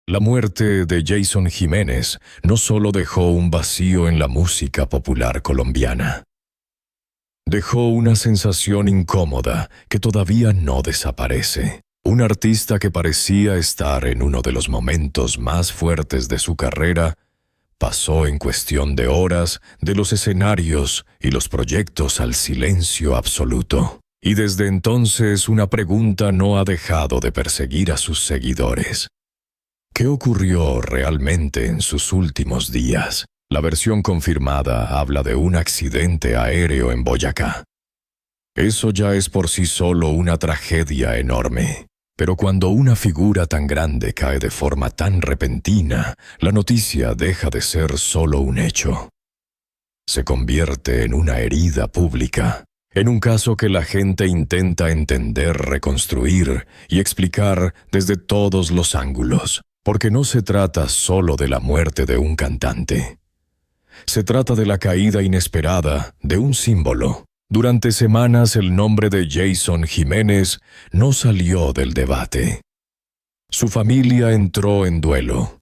La muerte de Jason Jiménez no solo dejó un vacío en la música popular colombiana. Dejó una sensación incómoda que todavía no desaparece. Un artista que parecía estar en uno de los momentos más fuertes de su carrera, pasó en cuestión de horas de los escenarios y los proyectos al silencio absoluto. Y desde entonces una pregunta no ha dejado de perseguir a sus seguidores. ¿Qué ocurrió realmente en sus últimos días? La versión confirmada habla de un accidente aéreo en Boyacá. Eso ya es por sí solo una tragedia enorme. Pero cuando una figura tan grande cae de forma tan repentina, la noticia deja de ser solo un hecho. Se convierte en una herida pública, en un caso que la gente intenta entender, reconstruir y explicar desde todos los ángulos, porque no se trata solo de la muerte de un cantante. Se trata de la caída inesperada de un símbolo. Durante semanas el nombre de Jason Jiménez no salió del debate. Su familia entró en duelo.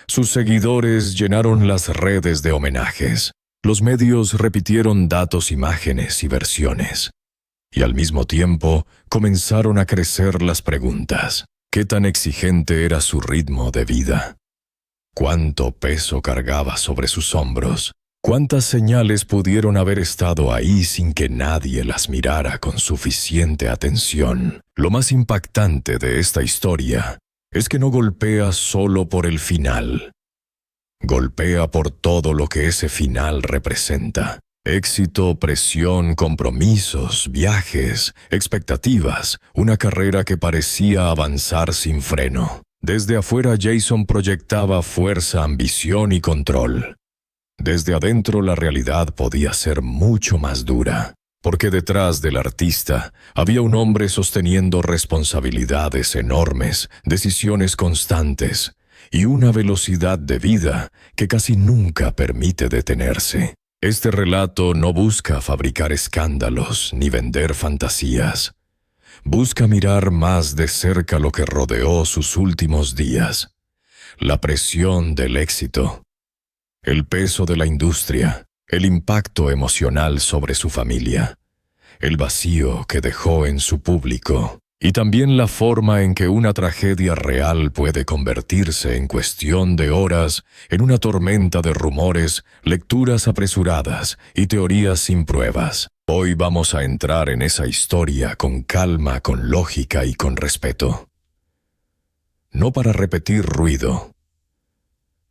Sus seguidores llenaron las redes de homenajes. Los medios repitieron datos, imágenes y versiones. Y al mismo tiempo comenzaron a crecer las preguntas. ¿Qué tan exigente era su ritmo de vida? ¿Cuánto peso cargaba sobre sus hombros? ¿Cuántas señales pudieron haber estado ahí sin que nadie las mirara con suficiente atención? Lo más impactante de esta historia es que no golpea solo por el final. Golpea por todo lo que ese final representa. Éxito, presión, compromisos, viajes, expectativas, una carrera que parecía avanzar sin freno. Desde afuera Jason proyectaba fuerza, ambición y control. Desde adentro la realidad podía ser mucho más dura, porque detrás del artista había un hombre sosteniendo responsabilidades enormes, decisiones constantes y una velocidad de vida que casi nunca permite detenerse. Este relato no busca fabricar escándalos ni vender fantasías. Busca mirar más de cerca lo que rodeó sus últimos días. La presión del éxito, el peso de la industria, el impacto emocional sobre su familia, el vacío que dejó en su público, y también la forma en que una tragedia real puede convertirse en cuestión de horas en una tormenta de rumores, lecturas apresuradas y teorías sin pruebas. Hoy vamos a entrar en esa historia con calma, con lógica y con respeto. No para repetir ruido,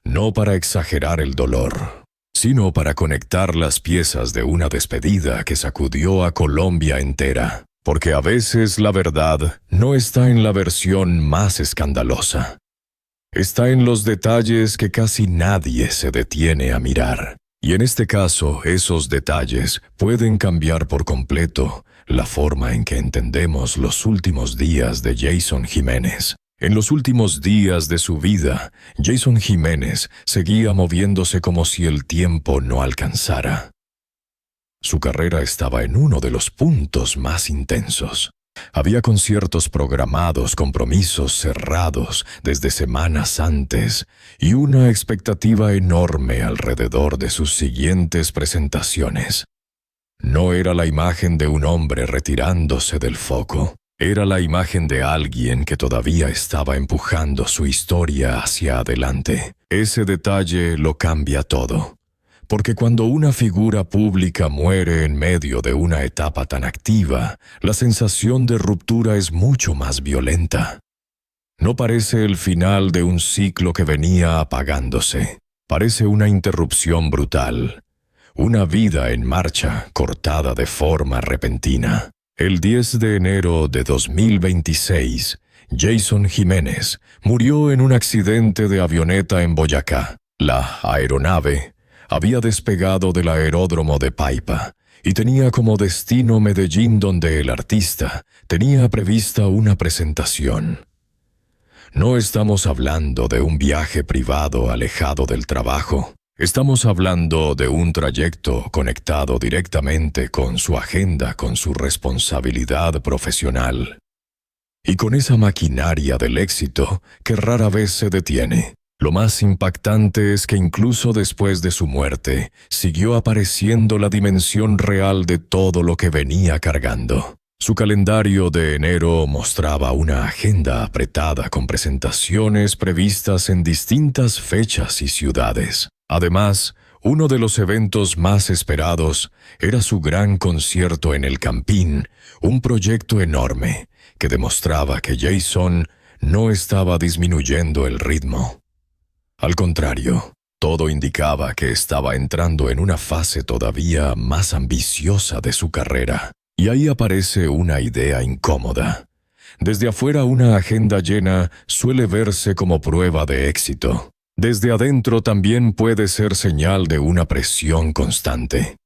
no para exagerar el dolor, sino para conectar las piezas de una despedida que sacudió a Colombia entera. Porque a veces la verdad no está en la versión más escandalosa. Está en los detalles que casi nadie se detiene a mirar. Y en este caso, esos detalles pueden cambiar por completo la forma en que entendemos los últimos días de Jason Jiménez. En los últimos días de su vida, Jason Jiménez seguía moviéndose como si el tiempo no alcanzara. Su carrera estaba en uno de los puntos más intensos. Había conciertos programados, compromisos cerrados desde semanas antes y una expectativa enorme alrededor de sus siguientes presentaciones. No era la imagen de un hombre retirándose del foco. Era la imagen de alguien que todavía estaba empujando su historia hacia adelante. Ese detalle lo cambia todo. Porque cuando una figura pública muere en medio de una etapa tan activa, la sensación de ruptura es mucho más violenta. No parece el final de un ciclo que venía apagándose. Parece una interrupción brutal. Una vida en marcha cortada de forma repentina. El 10 de enero de 2026, Jason Jiménez murió en un accidente de avioneta en Boyacá. La aeronave había despegado del aeródromo de Paipa y tenía como destino Medellín, donde el artista tenía prevista una presentación. No estamos hablando de un viaje privado alejado del trabajo. Estamos hablando de un trayecto conectado directamente con su agenda, con su responsabilidad profesional. y con esa maquinaria del éxito que rara vez se detiene. Lo más impactante es que incluso después de su muerte, siguió apareciendo la dimensión real de todo lo que venía cargando. Su calendario de enero mostraba una agenda apretada con presentaciones previstas en distintas fechas y ciudades. Además, uno de los eventos más esperados era su gran concierto en el Campín, un proyecto enorme que demostraba que Jason no estaba disminuyendo el ritmo. Al contrario, todo indicaba que estaba entrando en una fase todavía más ambiciosa de su carrera. Y ahí aparece una idea incómoda. Desde afuera, una agenda llena suele verse como prueba de éxito. Desde adentro también puede ser señal de una presión constante.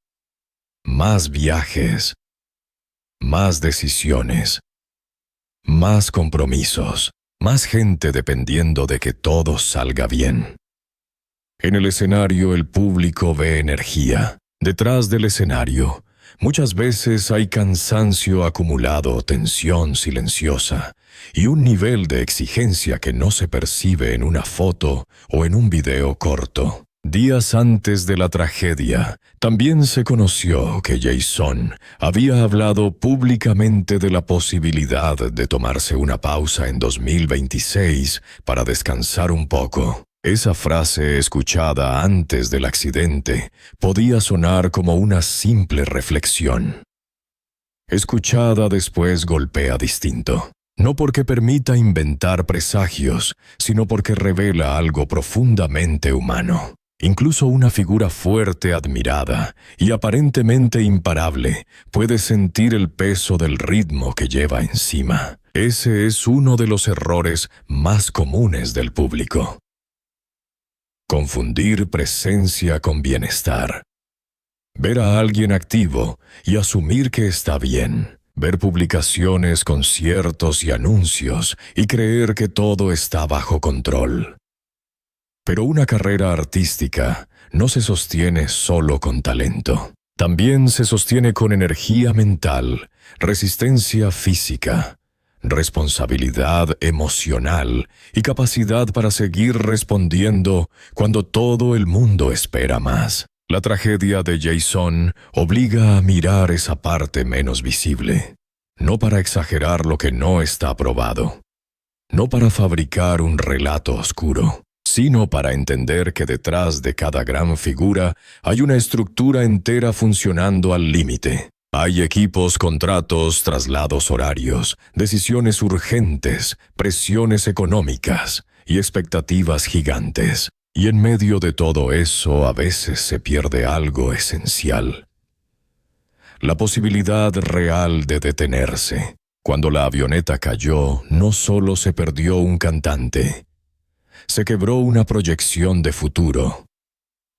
Más viajes, más decisiones, más compromisos, más gente dependiendo de que todo salga bien. En el escenario el público ve energía. Detrás del escenario, muchas veces hay cansancio acumulado, tensión silenciosa y un nivel de exigencia que no se percibe en una foto o en un video corto. Días antes de la tragedia, también se conoció que Jason había hablado públicamente de la posibilidad de tomarse una pausa en 2026 para descansar un poco. Esa frase escuchada antes del accidente podía sonar como una simple reflexión. Escuchada después golpea distinto. No porque permita inventar presagios, sino porque revela algo profundamente humano. Incluso una figura fuerte, admirada y aparentemente imparable puede sentir el peso del ritmo que lleva encima. Ese es uno de los errores más comunes del público. Confundir presencia con bienestar. Ver a alguien activo y asumir que está bien. Ver publicaciones, conciertos y anuncios y creer que todo está bajo control. Pero una carrera artística no se sostiene solo con talento. También se sostiene con energía mental, resistencia física, responsabilidad emocional y capacidad para seguir respondiendo cuando todo el mundo espera más. La tragedia de Jason obliga a mirar esa parte menos visible, no para exagerar lo que no está probado, no para fabricar un relato oscuro, sino para entender que detrás de cada gran figura hay una estructura entera funcionando al límite. Hay equipos, contratos, traslados horarios, decisiones urgentes, presiones económicas y expectativas gigantes. Y en medio de todo eso a veces se pierde algo esencial. La posibilidad real de detenerse. Cuando la avioneta cayó, no solo se perdió un cantante, se quebró una proyección de futuro.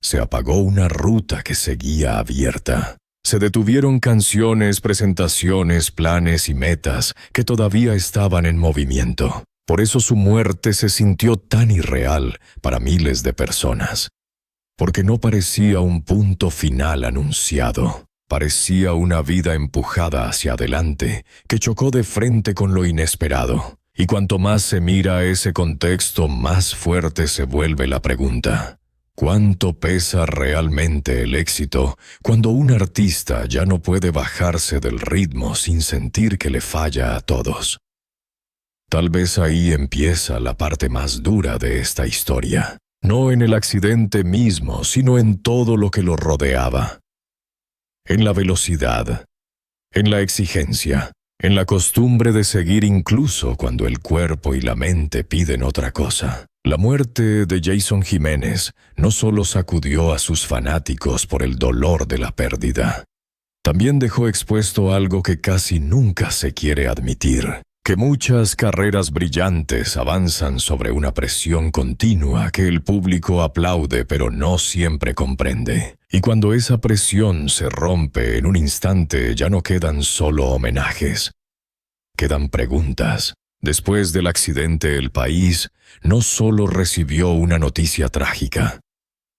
Se apagó una ruta que seguía abierta. Se detuvieron canciones, presentaciones, planes y metas que todavía estaban en movimiento. Por eso su muerte se sintió tan irreal para miles de personas. Porque no parecía un punto final anunciado. Parecía una vida empujada hacia adelante, que chocó de frente con lo inesperado. Y cuanto más se mira ese contexto, más fuerte se vuelve la pregunta. ¿Cuánto pesa realmente el éxito cuando un artista ya no puede bajarse del ritmo sin sentir que le falla a todos? Tal vez ahí empieza la parte más dura de esta historia. No en el accidente mismo, sino en todo lo que lo rodeaba. En la velocidad, en la exigencia, en la costumbre de seguir incluso cuando el cuerpo y la mente piden otra cosa. La muerte de Jason Jiménez no solo sacudió a sus fanáticos por el dolor de la pérdida, también dejó expuesto algo que casi nunca se quiere admitir, que muchas carreras brillantes avanzan sobre una presión continua que el público aplaude pero no siempre comprende. Y cuando esa presión se rompe en un instante ya no quedan solo homenajes, quedan preguntas. Después del accidente, el país no solo recibió una noticia trágica,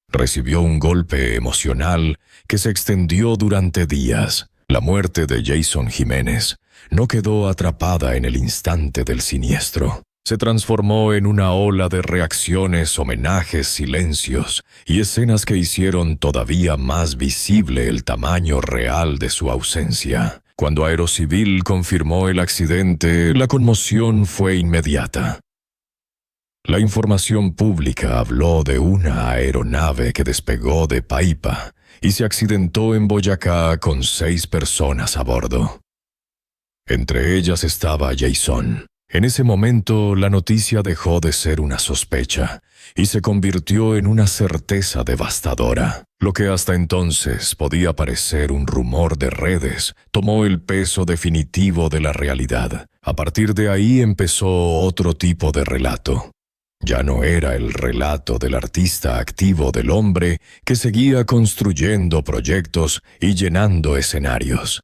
recibió un golpe emocional que se extendió durante días. La muerte de Jason Jiménez no quedó atrapada en el instante del siniestro. Se transformó en una ola de reacciones, homenajes, silencios y escenas que hicieron todavía más visible el tamaño real de su ausencia. Cuando Aerocivil confirmó el accidente, la conmoción fue inmediata. La información pública habló de una aeronave que despegó de Paipa y se accidentó en Boyacá con 6 personas a bordo. Entre ellas estaba Jason. En ese momento, la noticia dejó de ser una sospecha y se convirtió en una certeza devastadora. Lo que hasta entonces podía parecer un rumor de redes, tomó el peso definitivo de la realidad. A partir de ahí empezó otro tipo de relato. Ya no era el relato del artista activo, del hombre que seguía construyendo proyectos y llenando escenarios.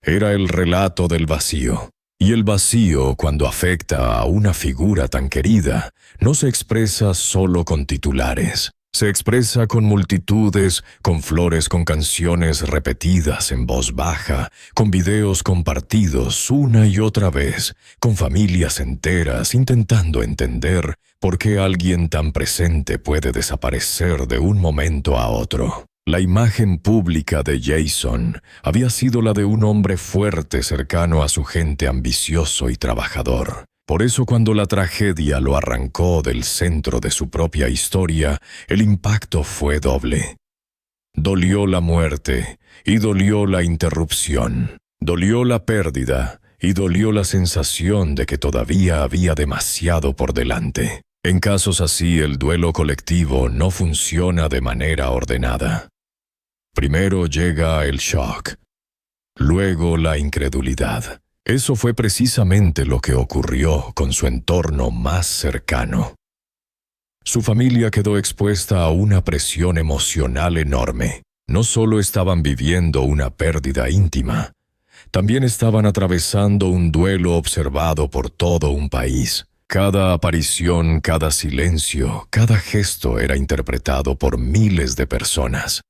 Era el relato del vacío. Y el vacío, cuando afecta a una figura tan querida, no se expresa solo con titulares. Se expresa con multitudes, con flores, con canciones repetidas en voz baja, con videos compartidos una y otra vez, con familias enteras intentando entender por qué alguien tan presente puede desaparecer de un momento a otro. La imagen pública de Jason había sido la de un hombre fuerte cercano a su gente, ambicioso y trabajador. Por eso, cuando la tragedia lo arrancó del centro de su propia historia, el impacto fue doble. Dolió la muerte y dolió la interrupción. Dolió la pérdida y dolió la sensación de que todavía había demasiado por delante. En casos así, el duelo colectivo no funciona de manera ordenada. Primero llega el shock, luego la incredulidad. Eso fue precisamente lo que ocurrió con su entorno más cercano. Su familia quedó expuesta a una presión emocional enorme. No solo estaban viviendo una pérdida íntima, también estaban atravesando un duelo observado por todo un país. Cada aparición, cada silencio, cada gesto era interpretado por miles de personas.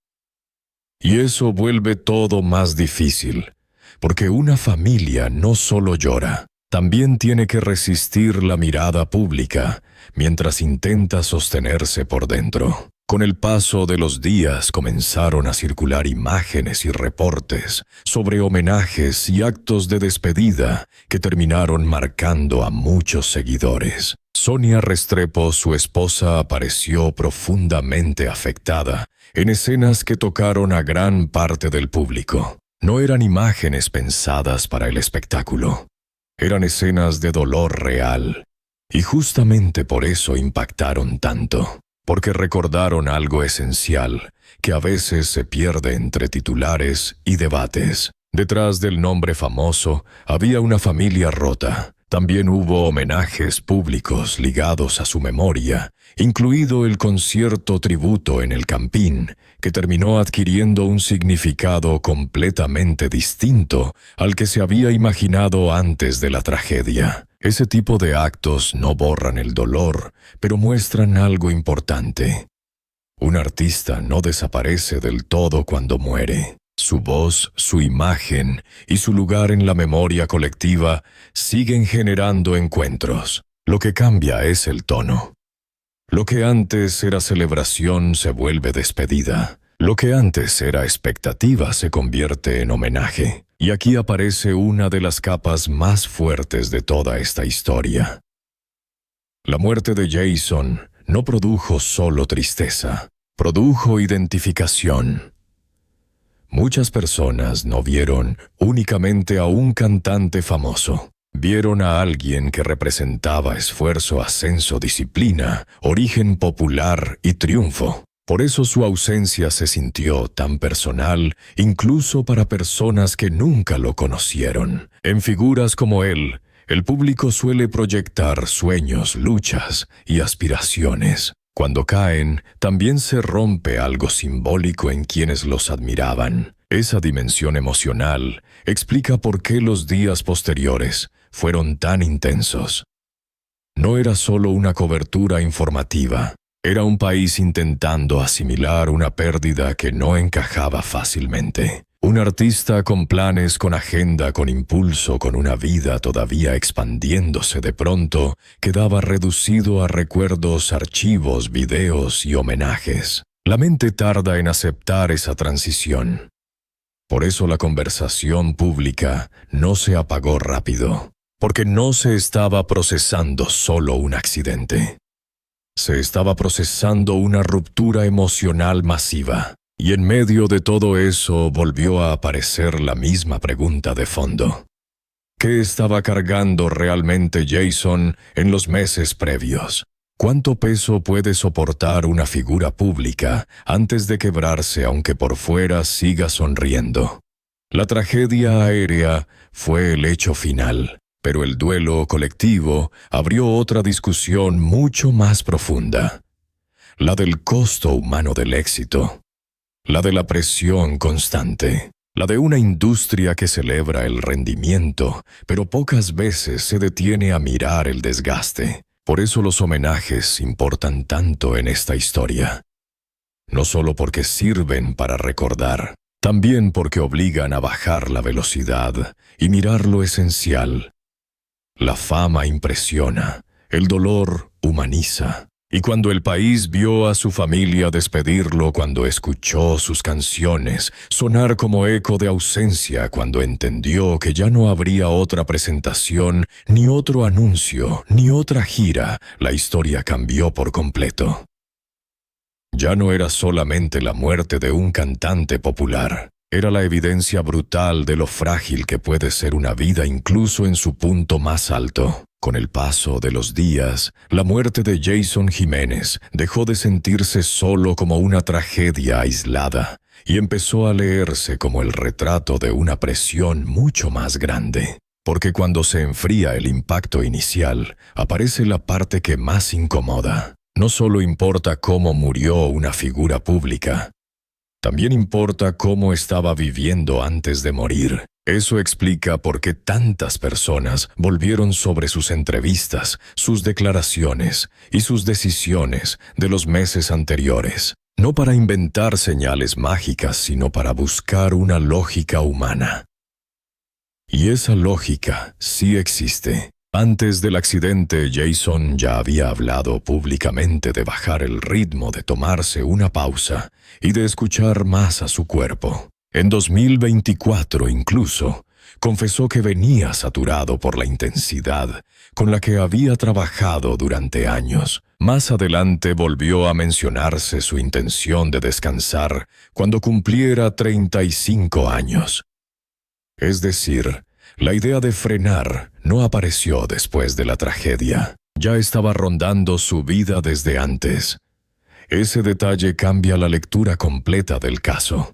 Y eso vuelve todo más difícil, porque una familia no solo llora, también tiene que resistir la mirada pública mientras intenta sostenerse por dentro. Con el paso de los días comenzaron a circular imágenes y reportes sobre homenajes y actos de despedida que terminaron marcando a muchos seguidores. Sonia Restrepo, su esposa, apareció profundamente afectada en escenas que tocaron a gran parte del público. No eran imágenes pensadas para el espectáculo. Eran escenas de dolor real. Y justamente por eso impactaron tanto. Porque recordaron algo esencial, que a veces se pierde entre titulares y debates. Detrás del nombre famoso había una familia rota. También hubo homenajes públicos ligados a su memoria, incluido el concierto tributo en el Campín, que terminó adquiriendo un significado completamente distinto al que se había imaginado antes de la tragedia. Ese tipo de actos no borran el dolor, pero muestran algo importante. Un artista no desaparece del todo cuando muere. Su voz, su imagen y su lugar en la memoria colectiva siguen generando encuentros. Lo que cambia es el tono. Lo que antes era celebración se vuelve despedida. Lo que antes era expectativa se convierte en homenaje. Y aquí aparece una de las capas más fuertes de toda esta historia. La muerte de Jason no produjo solo tristeza, produjo identificación. Muchas personas no vieron únicamente a un cantante famoso. Vieron a alguien que representaba esfuerzo, ascenso, disciplina, origen popular y triunfo. Por eso su ausencia se sintió tan personal, incluso para personas que nunca lo conocieron. En figuras como él, el público suele proyectar sueños, luchas y aspiraciones. Cuando caen, también se rompe algo simbólico en quienes los admiraban. Esa dimensión emocional explica por qué los días posteriores fueron tan intensos. No era solo una cobertura informativa, era un país intentando asimilar una pérdida que no encajaba fácilmente. Un artista con planes, con agenda, con impulso, con una vida todavía expandiéndose de pronto, quedaba reducido a recuerdos, archivos, videos y homenajes. La mente tarda en aceptar esa transición. Por eso la conversación pública no se apagó rápido, porque no se estaba procesando solo un accidente. Se estaba procesando una ruptura emocional masiva. Y en medio de todo eso volvió a aparecer la misma pregunta de fondo. ¿Qué estaba cargando realmente Jason en los meses previos? ¿Cuánto peso puede soportar una figura pública antes de quebrarse aunque por fuera siga sonriendo? La tragedia aérea fue el hecho final, pero el duelo colectivo abrió otra discusión mucho más profunda. La del costo humano del éxito. La de la presión constante, la de una industria que celebra el rendimiento, pero pocas veces se detiene a mirar el desgaste. Por eso los homenajes importan tanto en esta historia. No solo porque sirven para recordar, también porque obligan a bajar la velocidad y mirar lo esencial. La fama impresiona, el dolor humaniza. Y cuando el país vio a su familia despedirlo, cuando escuchó sus canciones sonar como eco de ausencia, cuando entendió que ya no habría otra presentación, ni otro anuncio, ni otra gira, la historia cambió por completo. Ya no era solamente la muerte de un cantante popular, era la evidencia brutal de lo frágil que puede ser una vida incluso en su punto más alto. Con el paso de los días, la muerte de Jason Jiménez dejó de sentirse solo como una tragedia aislada y empezó a leerse como el retrato de una presión mucho más grande. Porque cuando se enfría el impacto inicial, aparece la parte que más incomoda. No solo importa cómo murió una figura pública, también importa cómo estaba viviendo antes de morir. Eso explica por qué tantas personas volvieron sobre sus entrevistas, sus declaraciones y sus decisiones de los meses anteriores. No para inventar señales mágicas, sino para buscar una lógica humana. Y esa lógica sí existe. Antes del accidente, Jason ya había hablado públicamente de bajar el ritmo, de tomarse una pausa y de escuchar más a su cuerpo. En 2024 incluso, confesó que venía saturado por la intensidad con la que había trabajado durante años. Más adelante volvió a mencionarse su intención de descansar cuando cumpliera 35 años. Es decir, la idea de frenar no apareció después de la tragedia. Ya estaba rondando su vida desde antes. Ese detalle cambia la lectura completa del caso,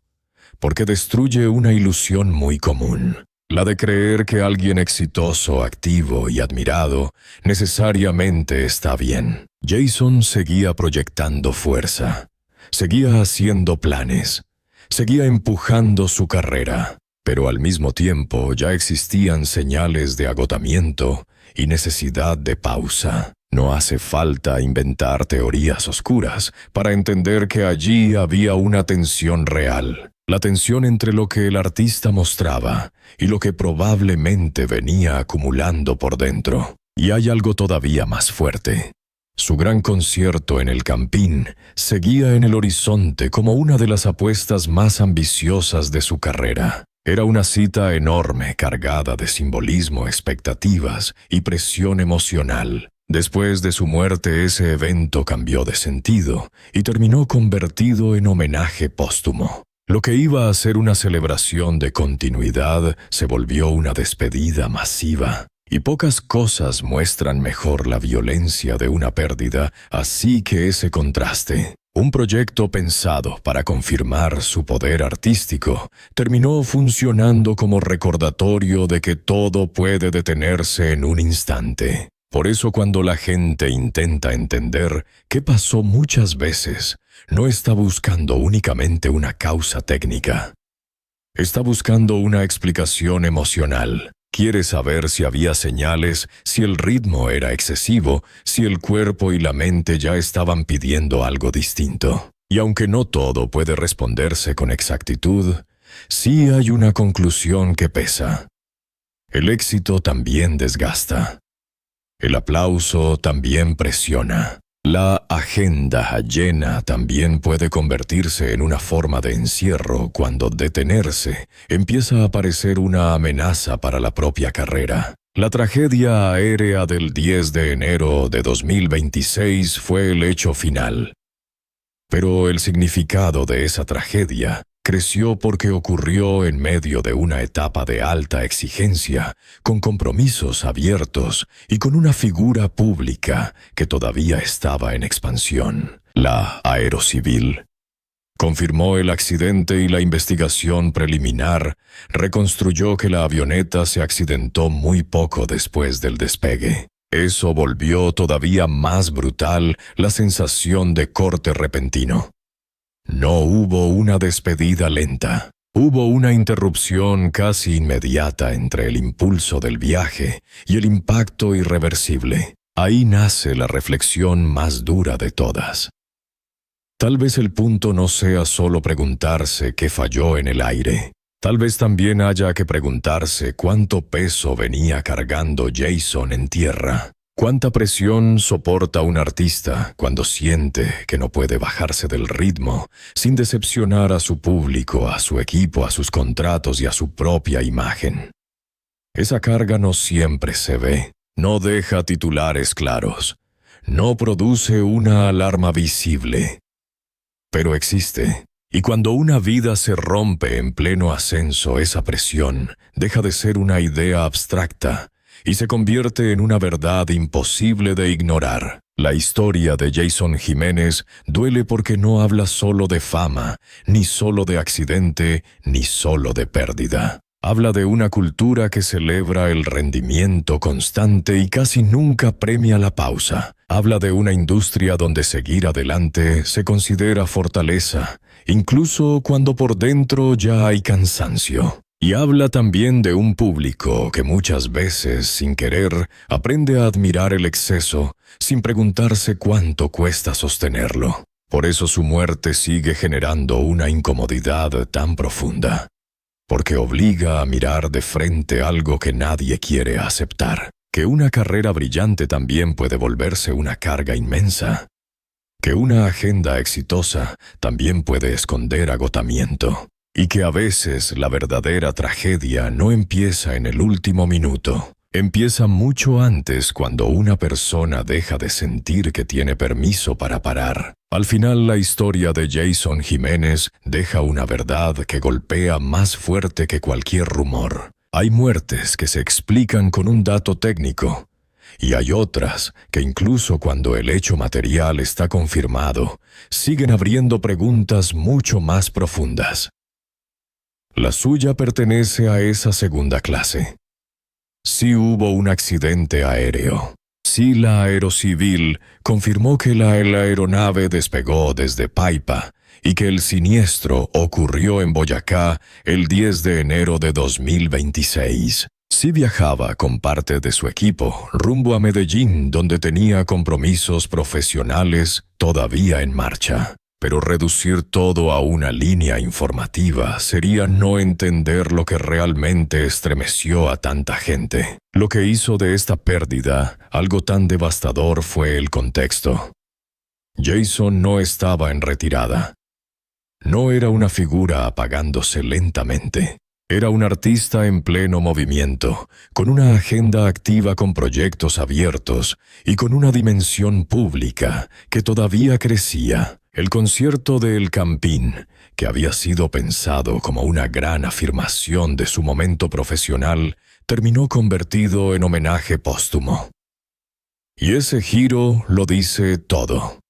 porque destruye una ilusión muy común, la de creer que alguien exitoso, activo y admirado necesariamente está bien. Jason seguía proyectando fuerza, seguía haciendo planes, seguía empujando su carrera, pero al mismo tiempo ya existían señales de agotamiento y necesidad de pausa. No hace falta inventar teorías oscuras para entender que allí había una tensión real. La tensión entre lo que el artista mostraba y lo que probablemente venía acumulando por dentro. Y hay algo todavía más fuerte. Su gran concierto en el Campín seguía en el horizonte como una de las apuestas más ambiciosas de su carrera. Era una cita enorme, cargada de simbolismo, expectativas y presión emocional. Después de su muerte, ese evento cambió de sentido y terminó convertido en homenaje póstumo. Lo que iba a ser una celebración de continuidad se volvió una despedida masiva. Y pocas cosas muestran mejor la violencia de una pérdida, así que ese contraste. Un proyecto pensado para confirmar su poder artístico terminó funcionando como recordatorio de que todo puede detenerse en un instante. Por eso cuando la gente intenta entender qué pasó muchas veces, no está buscando únicamente una causa técnica. Está buscando una explicación emocional. Quiere saber si había señales, si el ritmo era excesivo, si el cuerpo y la mente ya estaban pidiendo algo distinto. Y aunque no todo puede responderse con exactitud, sí hay una conclusión que pesa. El éxito también desgasta. El aplauso también presiona. La agenda llena también puede convertirse en una forma de encierro cuando detenerse empieza a parecer una amenaza para la propia carrera. La tragedia aérea del 10 de enero de 2026 fue el hecho final. Pero el significado de esa tragedia creció porque ocurrió en medio de una etapa de alta exigencia, con compromisos abiertos y con una figura pública que todavía estaba en expansión, la Aerocivil. Confirmó el accidente y la investigación preliminar reconstruyó que la avioneta se accidentó muy poco después del despegue. Eso volvió todavía más brutal la sensación de corte repentino. No hubo una despedida lenta. Hubo una interrupción casi inmediata entre el impulso del viaje y el impacto irreversible. Ahí nace la reflexión más dura de todas. Tal vez el punto no sea solo preguntarse qué falló en el aire. Tal vez también haya que preguntarse cuánto peso venía cargando Jason en tierra. ¿Cuánta presión soporta un artista cuando siente que no puede bajarse del ritmo sin decepcionar a su público, a su equipo, a sus contratos y a su propia imagen? Esa carga no siempre se ve, no deja titulares claros, no produce una alarma visible, pero existe. Y cuando una vida se rompe en pleno ascenso, esa presión deja de ser una idea abstracta y se convierte en una verdad imposible de ignorar. La historia de Jason Jiménez duele porque no habla solo de fama, ni solo de accidente, ni solo de pérdida. Habla de una cultura que celebra el rendimiento constante y casi nunca premia la pausa. Habla de una industria donde seguir adelante se considera fortaleza, incluso cuando por dentro ya hay cansancio. Y habla también de un público que muchas veces, sin querer, aprende a admirar el exceso, sin preguntarse cuánto cuesta sostenerlo. Por eso su muerte sigue generando una incomodidad tan profunda, porque obliga a mirar de frente algo que nadie quiere aceptar, que una carrera brillante también puede volverse una carga inmensa, que una agenda exitosa también puede esconder agotamiento, y que a veces la verdadera tragedia no empieza en el último minuto. Empieza mucho antes cuando una persona deja de sentir que tiene permiso para parar. Al final la historia de Jason Jiménez deja una verdad que golpea más fuerte que cualquier rumor. Hay muertes que se explican con un dato técnico, y hay otras que incluso cuando el hecho material está confirmado, siguen abriendo preguntas mucho más profundas. La suya pertenece a esa segunda clase. Sí hubo un accidente aéreo. Sí, la Aerocivil confirmó que la aeronave despegó desde Paipa y que el siniestro ocurrió en Boyacá el 10 de enero de 2026. Sí viajaba con parte de su equipo rumbo a Medellín, donde tenía compromisos profesionales todavía en marcha. Pero reducir todo a una línea informativa sería no entender lo que realmente estremeció a tanta gente. Lo que hizo de esta pérdida algo tan devastador fue el contexto. Jason no estaba en retirada. No era una figura apagándose lentamente. Era un artista en pleno movimiento, con una agenda activa con proyectos abiertos y con una dimensión pública que todavía crecía. El concierto de El Campín, que había sido pensado como una gran afirmación de su momento profesional, terminó convertido en homenaje póstumo. Y ese giro lo dice todo.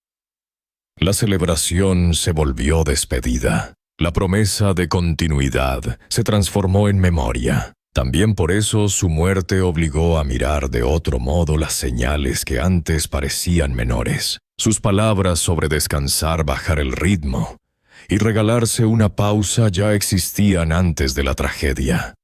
La celebración se volvió despedida. La promesa de continuidad se transformó en memoria. También por eso su muerte obligó a mirar de otro modo las señales que antes parecían menores. Sus palabras sobre descansar, bajar el ritmo y regalarse una pausa ya existían antes de la tragedia.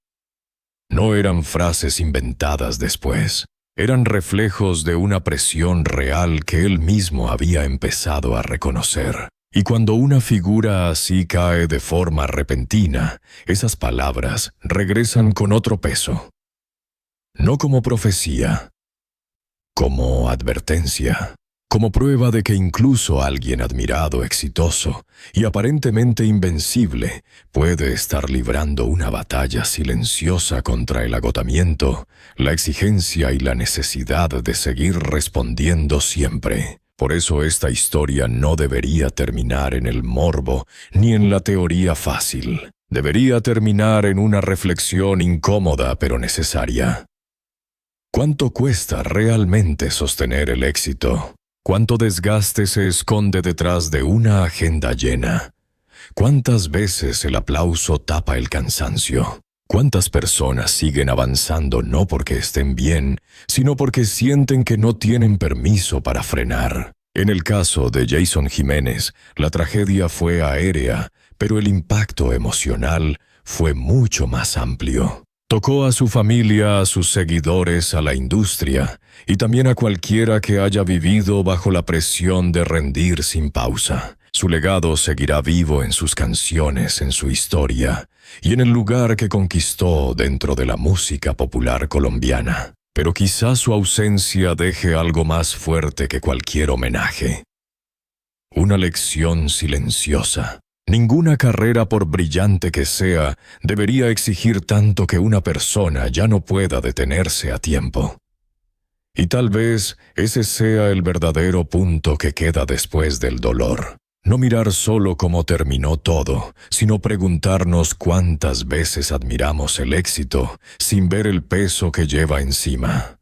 No eran frases inventadas después. Eran reflejos de una presión real que él mismo había empezado a reconocer. Y cuando una figura así cae de forma repentina, esas palabras regresan con otro peso. No como profecía, como advertencia, como prueba de que incluso alguien admirado, exitoso y aparentemente invencible puede estar librando una batalla silenciosa contra el agotamiento, la exigencia y la necesidad de seguir respondiendo siempre. Por eso esta historia no debería terminar en el morbo ni en la teoría fácil. Debería terminar en una reflexión incómoda pero necesaria. ¿Cuánto cuesta realmente sostener el éxito? ¿Cuánto desgaste se esconde detrás de una agenda llena? ¿Cuántas veces el aplauso tapa el cansancio? ¿Cuántas personas siguen avanzando no porque estén bien, sino porque sienten que no tienen permiso para frenar? En el caso de Jason Jiménez, la tragedia fue aérea, pero el impacto emocional fue mucho más amplio. Tocó a su familia, a sus seguidores, a la industria y también a cualquiera que haya vivido bajo la presión de rendir sin pausa. Su legado seguirá vivo en sus canciones, en su historia y en el lugar que conquistó dentro de la música popular colombiana. Pero quizás su ausencia deje algo más fuerte que cualquier homenaje. Una lección silenciosa. Ninguna carrera, por brillante que sea, debería exigir tanto que una persona ya no pueda detenerse a tiempo. Y tal vez ese sea el verdadero punto que queda después del dolor. No mirar solo cómo terminó todo, sino preguntarnos cuántas veces admiramos el éxito sin ver el peso que lleva encima.